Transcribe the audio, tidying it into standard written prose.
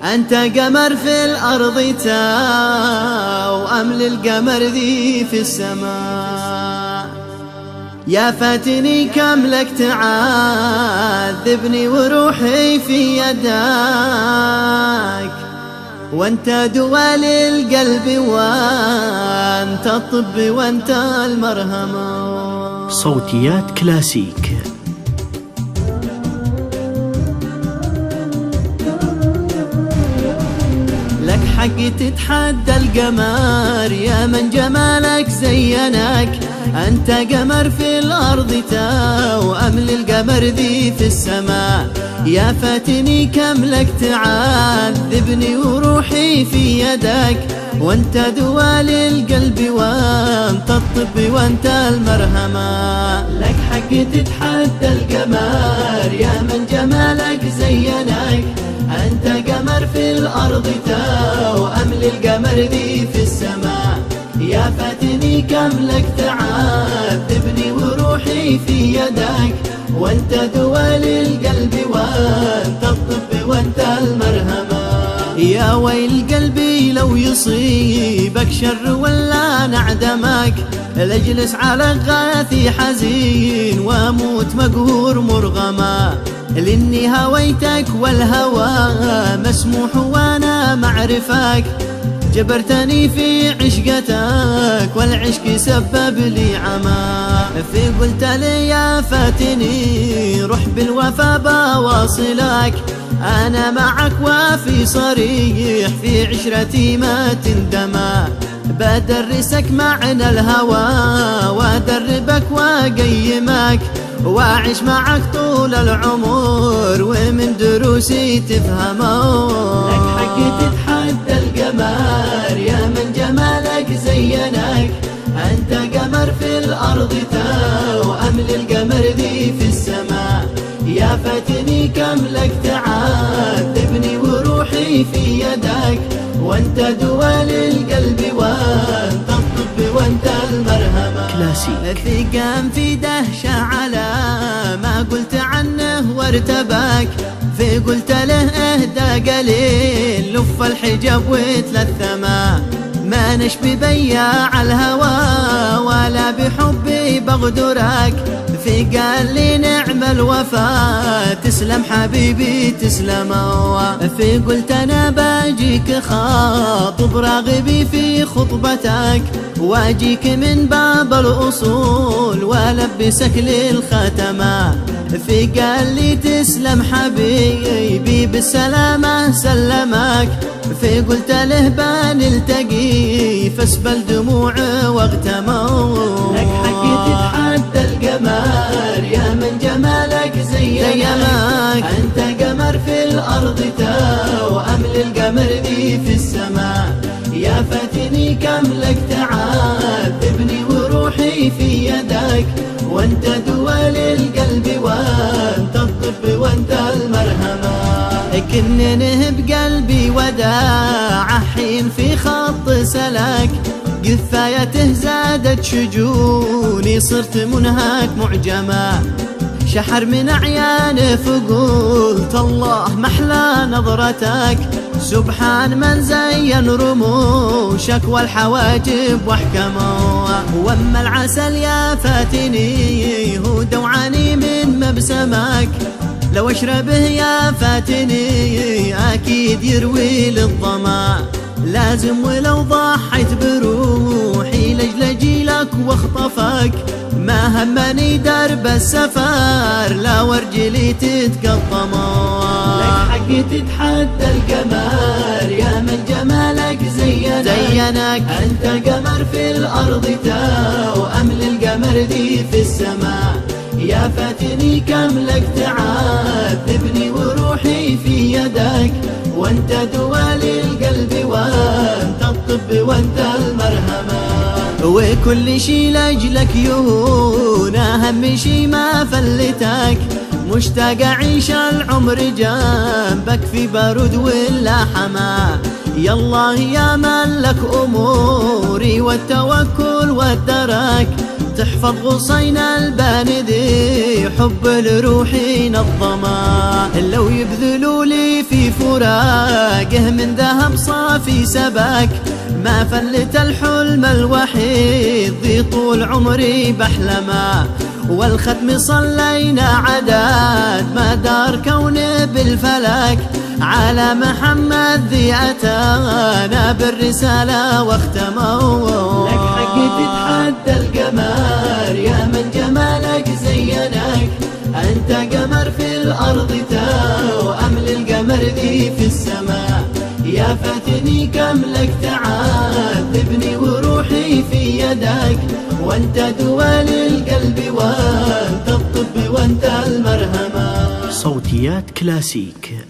أنت قمر في الأرض وأمل القمر ذي في السماء. يا فاتني كم لك تعذبني وروحي في يدك، وانت دوا للقلب وانت الطب وانت المرهم. صوتيات كلاسيك. لك حق تتحدى القمر يا من جمالك زينك. أنت قمر في الأرض وأمل القمر ذي في السماء. يا فاتني كم لك تعذبني وروحي في يدك، وانت دوا للقلب وانت الطب وانت المرهمة. لك حق تتحدى القمر يا من جمالك زينك. أنت قمر في الأرض وأمل القمر ذي في السماء. يا فاتني كم لك تعذبني وروحي في يدك، وانت دوا للقلب وانت الطب وانت المرهمة. يا ويل قلبي لو يصيبك شر ولا نعدمك، لاجلس على غاثي حزين واموت مقهور مرغما. لاني هويتك والهوى مسموح وانا معرفك، جبرتني في عشقتك والعشق سبب لي عما. في قلت لي يا فاتني روح بالوفا بواصلك، أنا معك وفي صريح في عشرتي ما تندما. بدرسك معنى الهوى وادربك وقيمك، واعيش معك طول العمر ومن دروسي تفهمه. لك حق تتحدى القمر يا من جمالك زينك. أنت قمر في الأرض وأمل القمر ذي في السماء. يا فاتني كم لك تعذبني وروحي في يدك، وانت دوا للقلب وانت الطب وانت المرهمة. كلاسيك. ثقام في دهشة على ما قلت عنه وارتبك، في قلت له اهدى قليل لف الحجاب وتلثما. ما نشبي بياع الهوى ولا بحبي بغدرك، في قال لي نعم الوفا تسلم حبيبي تسلم. في قلت انا باجيك خاطب راغبي في خطبتك، واجيك من باب الاصول والبسك للختمه. في قال لي تسلم حبيبي بالسلامه سلمك، في قلت له بنلتقي فاسبل دموع واغتموا. لك حق تتحدى القمر يا من جمالك زينك. أنت قمر في الأرض وأمل القمر ذي في السماء. يا فاتني كم لك تعذبني وروحي في يدك، وانت دوا للقلب وانت الطب وانت المرهمة. كننه بقلبي وداع حين في خط سلك، قفايته زادت شجوني صرت منهك معجمة. شحر من عيانه فقلت الله محلى نظرتك، سبحان من زين رموشك والحواجب واحكمه. واما العسل يا فاتني هو دوعاني من مبسمك، لو اشربه يا فاتني اكيد يروي للظما. لازم ولو ضحيت بروحي لاجل اجيلك واخطفك، ما همني درب السفر لا ورجلي تتقطما. لك حق تتحدى القمر يا من جمالك زينك. أنت قمر في الأرض وأمل القمر ذي في السماء. يا فاتني كم لك تعذبني وروحي في يدك، وانت دوا للقلب وانت الطب وانت المرهمة. وكل شي لاجلك يهون اهم شي ما فلتك، مشتاق اعيش العمر جنبك في بارود ولا حما. يالله يا من لك اموري والتوكل والدرك، تحفظ غصين الباندي حب لروحي نظما. لو يبذلوا لي في فراقه من ذهب صافي سباك ما فلت الحلم الوحيد ذي طول عمري بحلما. والختم صلينا عداد ما دار كونه بالفلك على محمد ذي أتانا بالرسالة واختموا. لك حق تتحدى القمر يا من جمالك زينك، أنت قمر في الأرض وأمل القمر ذي في السماء. يا فاتني كم لك تعذبني وروحي في يدك، وانت دوال القلب وانت الطب وانت المرهمة. صوتيات كلاسيك.